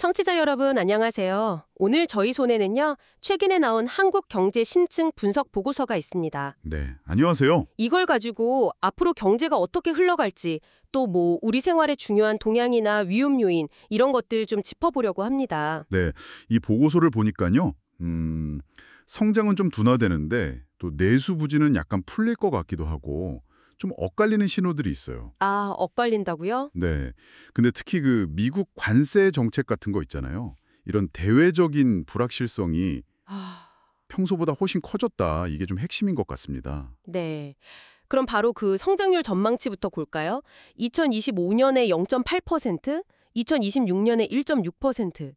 청취자 여러분, 안녕하세요. 오늘 저희 손에는요, 최근에 나온 한국 경제 심층 분석 보고서가 있습니다. 네, 안녕하세요. 이걸 가지고 앞으로 경제가 어떻게 흘러갈지, 또 우리 생활에 중요한 동향이나 위험 요인, 이런 것들 좀 짚어보려고 합니다. 네, 이 보고서를 보니까요. 성장은 좀 둔화되는데 또 내수 부진은 약간 풀릴 것 같기도 하고 좀 엇갈리는 신호들이 있어요. 아, 엇갈린다고요? 네, 근데 특히 그 미국 관세 정책 같은 거 있잖아요. 이런 대외적인 불확실성이 아, 평소보다 훨씬 커졌다. 이게 좀 핵심인 것 같습니다. 네. 그럼 바로 그 성장률 전망치부터 볼까요? 2025년에 0.8%, 2026년에 1.6%.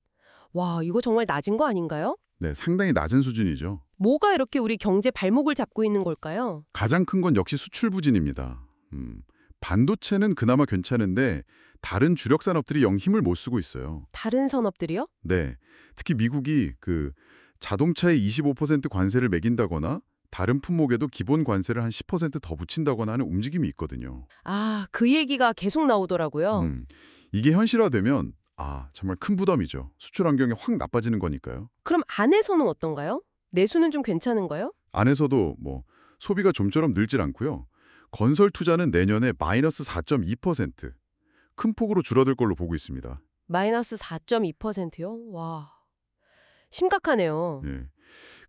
와, 이거 정말 낮은 거 아닌가요? 네, 상당히 낮은 수준이죠. 뭐가 이렇게 우리 경제 발목을 잡고 있는 걸까요? 가장 큰 건 역시 수출 부진입니다. 반도체는 그나마 괜찮은데 다른 주력 산업들이 영 힘을 못 쓰고 있어요. 다른 산업들이요? 네, 특히 미국이 그 자동차에 25% 관세를 매긴다거나 다른 품목에도 기본 관세를 한 10%더 붙인다거나 하는 움직임이 있거든요. 아, 그 얘기가 계속 나오더라고요. 이게 현실화되면 정말 큰 부담이죠. 수출 환경이 확 나빠지는 거니까요. 그럼 안에서는 어떤가요? 내수는 좀 괜찮은가요? 안에서도 소비가 좀처럼 늘질 않고요. 건설 투자는 내년에 마이너스 4.2%, 큰 폭으로 줄어들 걸로 보고 있습니다. 마이너스 4.2%요? 와, 심각하네요. 예.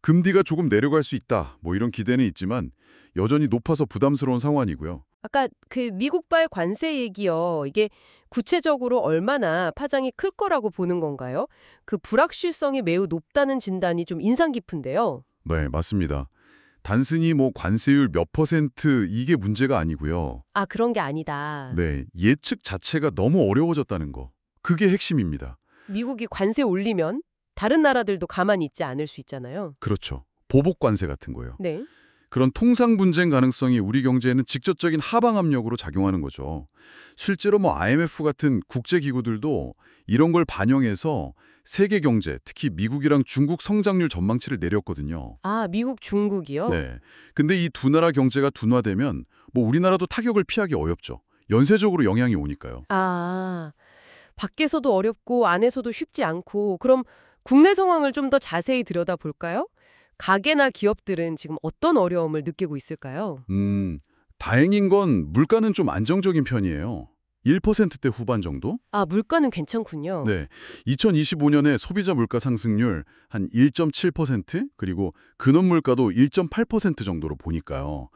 금리가 조금 내려갈 수 있다. 이런 기대는 있지만 여전히 높아서 부담스러운 상황이고요. 아까 그 미국발 관세 얘기요. 이게 구체적으로 얼마나 파장이 클 거라고 보는 건가요? 그 불확실성이 매우 높다는 진단이 좀 인상 깊은데요. 네, 맞습니다. 단순히 관세율 몇 퍼센트 이게 문제가 아니고요. 아, 그런 게 아니다. 네, 예측 자체가 너무 어려워졌다는 거. 그게 핵심입니다. 미국이 관세 올리면 다른 나라들도 가만히 있지 않을 수 있잖아요. 그렇죠. 보복 관세 같은 거요. 네. 그런 통상 분쟁 가능성이 우리 경제에는 직접적인 하방 압력으로 작용하는 거죠. 실제로 IMF 같은 국제 기구들도 이런 걸 반영해서 세계 경제, 특히 미국이랑 중국 성장률 전망치를 내렸거든요. 아, 미국, 중국이요? 네. 근데 이 두 나라 경제가 둔화되면 우리나라도 타격을 피하기 어렵죠. 연쇄적으로 영향이 오니까요. 아, 밖에서도 어렵고 안에서도 쉽지 않고 그럼 국내 상황을 좀 더 자세히 들여다볼까요? 가게나 기업들은 지금 어떤 어려움을 느끼고 있을까요? 다행인 건 물가는 좀 안정적인 편이에요. 1%대 후반 정도? 아, 물가는 괜찮군요. 네. 2025년에 소비자 물가 상승률 한 1.7%, 그리고 근원 물가도 1.8% 정도로 보니까요.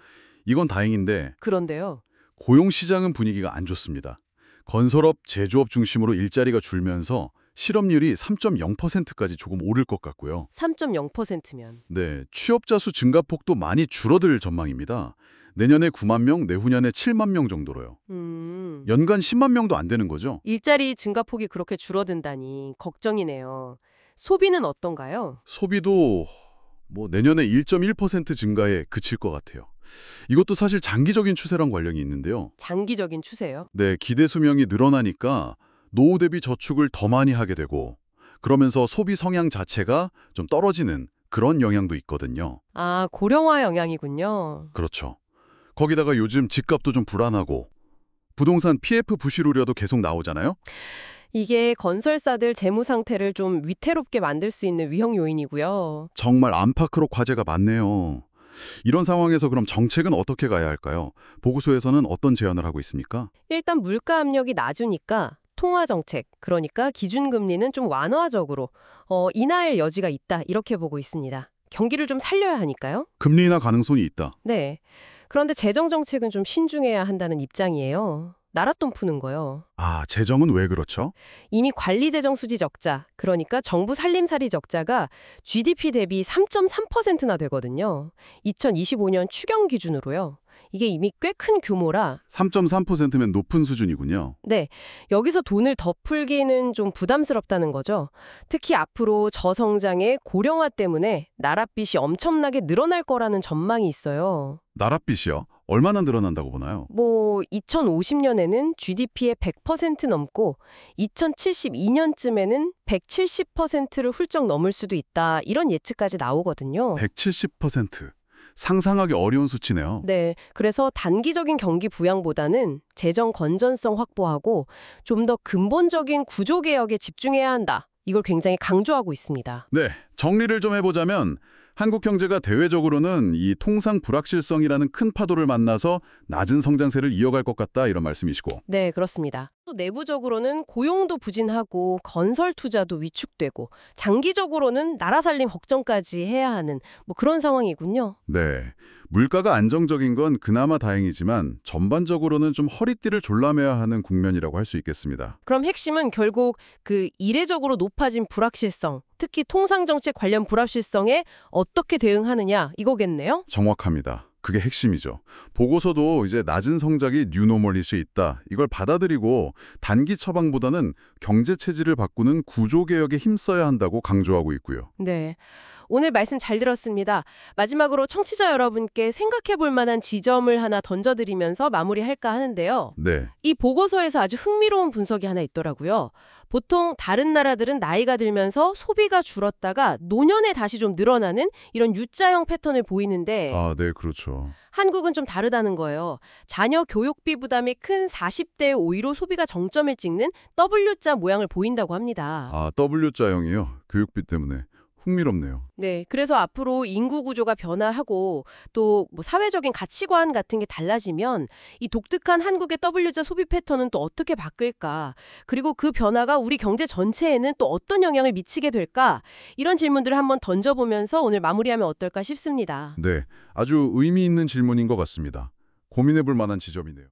이건 다행인데 그런데요. 고용 시장은 분위기가 안 좋습니다. 건설업, 제조업 중심으로 일자리가 줄면서 실업률이 3.0%까지 조금 오를 것 같고요. 3.0%면. 네, 취업자 수 증가폭도 많이 줄어들 전망입니다. 내년에 9만 명, 내후년에 7만 명 정도로요. 연간 10만 명도 안 되는 거죠. 일자리 증가폭이 그렇게 줄어든다니 걱정이네요. 소비는 어떤가요? 소비도 내년에 1.1% 증가에 그칠 것 같아요. 이것도 사실 장기적인 추세랑 관련이 있는데요. 장기적인 추세요? 네, 기대 수명이 늘어나니까 노후 대비 저축을 더 많이 하게 되고 그러면서 소비 성향 자체가 좀 떨어지는 그런 영향도 있거든요. 아, 고령화 영향이군요. 그렇죠. 거기다가 요즘 집값도 좀 불안하고 부동산 PF 부실 우려도 계속 나오잖아요. 이게 건설사들 재무 상태를 좀 위태롭게 만들 수 있는 위험 요인이고요. 정말 안팎으로 과제가 많네요. 이런 상황에서 그럼 정책은 어떻게 가야 할까요? 보고서에서는 어떤 제안을 하고 있습니까? 일단 물가 압력이 낮으니까 통화 정책, 그러니까 기준금리는 좀 완화적으로 인하할 여지가 있다 이렇게 보고 있습니다. 경기를 좀 살려야 하니까요. 금리 인하 가능성이 있다. 네. 그런데 재정 정책은 좀 신중해야 한다는 입장이에요. 나랏돈 푸는 거요. 재정은 왜 그렇죠? 이미 관리재정 수지 적자, 그러니까 정부 살림살이 적자가 GDP 대비 3.3%나 되거든요. 2025년 추경 기준으로요. 이게 이미 꽤 큰 규모라 3.3%면 높은 수준이군요. 네, 여기서 돈을 더 풀기는 좀 부담스럽다는 거죠. 특히 앞으로 저성장의 고령화 때문에 나랏빚이 엄청나게 늘어날 거라는 전망이 있어요. 나랏빚이요? 얼마나 늘어난다고 보나요? 2050년에는 GDP의 100% 넘고 2072년쯤에는 170%를 훌쩍 넘을 수도 있다. 이런 예측까지 나오거든요. 170%. 상상하기 어려운 수치네요. 네, 그래서 단기적인 경기 부양보다는 재정 건전성 확보하고 좀 더 근본적인 구조 개혁에 집중해야 한다. 이걸 굉장히 강조하고 있습니다. 네, 정리를 좀 해보자면 한국 경제가 대외적으로는 이 통상 불확실성이라는 큰 파도를 만나서 낮은 성장세를 이어갈 것 같다 이런 말씀이시고. 네, 그렇습니다. 또 내부적으로는 고용도 부진하고 건설 투자도 위축되고 장기적으로는 나라 살림 걱정까지 해야 하는 뭐 그런 상황이군요. 네, 물가가 안정적인 건 그나마 다행이지만 전반적으로는 좀 허리띠를 졸라매야 하는 국면이라고 할 수 있겠습니다. 그럼 핵심은 결국 그 이례적으로 높아진 불확실성, 특히 통상정책 관련 불확실성에 어떻게 대응하느냐 이거겠네요. 정확합니다. 그게 핵심이죠. 보고서도 이제 낮은 성장이 뉴노멀일 수 있다. 이걸 받아들이고 단기 처방보다는 경제 체질을 바꾸는 구조 개혁에 힘써야 한다고 강조하고 있고요. 네. 오늘 말씀 잘 들었습니다. 마지막으로 청취자 여러분께 생각해 볼 만한 지점을 하나 던져드리면서 마무리할까 하는데요. 네. 이 보고서에서 아주 흥미로운 분석이 하나 있더라고요. 보통 다른 나라들은 나이가 들면서 소비가 줄었다가 노년에 다시 좀 늘어나는 이런 U자형 패턴을 보이는데 아, 네, 그렇죠. 한국은 좀 다르다는 거예요. 자녀 교육비 부담이 큰 40대에 오히려 소비가 정점을 찍는 W자 모양을 보인다고 합니다. 아, W자형이요. 교육비 때문에. 흥미롭네요. 네, 그래서 앞으로 인구 구조가 변화하고 또 뭐 사회적인 가치관 같은 게 달라지면 이 독특한 한국의 W자 소비 패턴은 또 어떻게 바뀔까? 그리고 그 변화가 우리 경제 전체에는 또 어떤 영향을 미치게 될까? 이런 질문들을 한번 던져보면서 오늘 마무리하면 어떨까 싶습니다. 네, 아주 의미 있는 질문인 것 같습니다. 고민해 볼 만한 지점이네요.